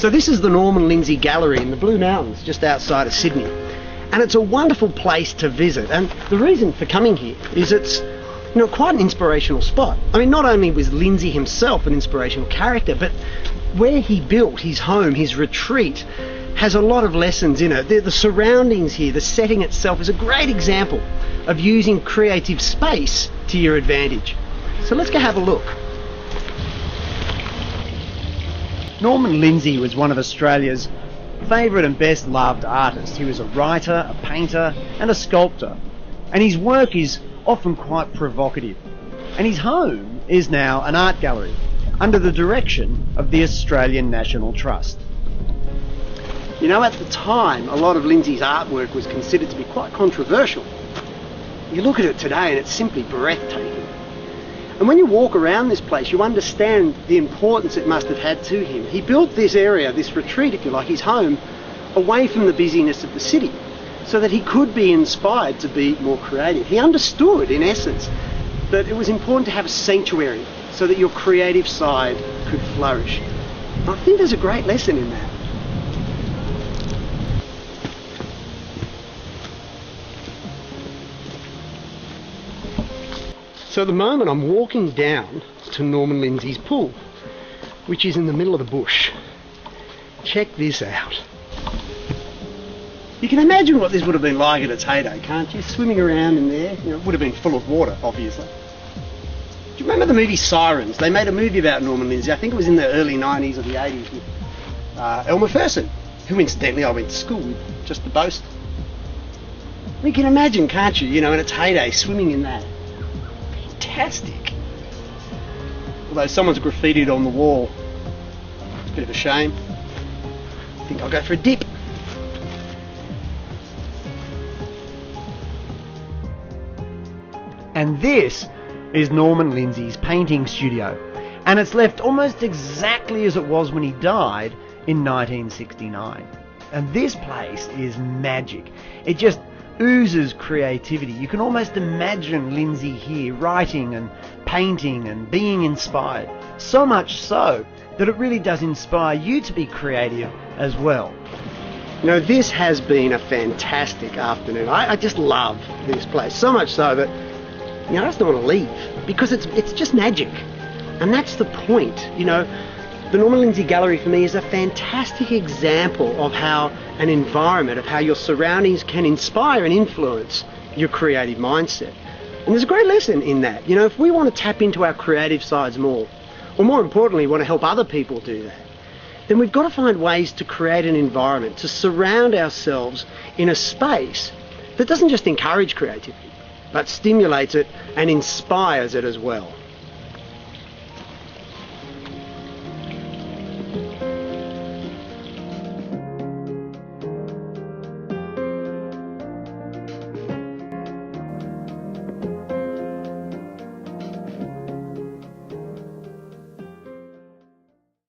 So this is the Norma Lindsay Gallery in the Blue Mountains, just outside of Sydney. And it's a wonderful place to visit. And the reason for coming here is it's, quite an inspirational spot. I mean, not only was Lindsay himself an inspirational character, but where he built his home, his retreat, has a lot of lessons in it. The surroundings here, the setting itself is a great example of using creative space to your advantage. So let's go have a look. Norma Lindsay was one of Australia's favourite and best loved artists. He was a writer, a painter and a sculptor, and his work is often quite provocative. And his home is now an art gallery under the direction of the Australian National Trust. At the time, a lot of Lindsay's artwork was considered to be quite controversial. You look at it today and it's simply breathtaking. And when you walk around this place, you understand the importance it must have had to him. He built this area, this retreat, if you like, his home, away from the busyness of the city, so that he could be inspired to be more creative. He understood, in essence, that it was important to have a sanctuary so that your creative side could flourish. And I think there's a great lesson in that. So at the moment I'm walking down to Norma Lindsay's pool, which is in the middle of the bush. Check this out. You can imagine what this would have been like at its heyday, can't you? Swimming around in there, it would have been full of water, obviously. Do you remember the movie Sirens? They made a movie about Norma Lindsay. I think it was in the early 90s or the 80s with Elmer Fusen, who incidentally I went to school with, just to boast. You can imagine, can't you, in its heyday, swimming in that. Fantastic. Although someone's graffitied on the wall. It's a bit of a shame. I think I'll go for a dip. And this is Norma Lindsay's painting studio. And it's left almost exactly as it was when he died in 1969. And this place is magic. It just oozes creativity. You can almost imagine Lindsay here writing and painting and being inspired. So much so that it really does inspire you to be creative as well. This has been a fantastic afternoon. I just love this place. So much so that I just don't want to leave, because it's just magic. And that's the point. The Norma Lindsay Gallery for me is a fantastic example of how an environment, of how your surroundings can inspire and influence your creative mindset. And there's a great lesson in that. If we want to tap into our creative sides more, or more importantly, want to help other people do that, then we've got to find ways to create an environment, to surround ourselves in a space that doesn't just encourage creativity, but stimulates it and inspires it as well.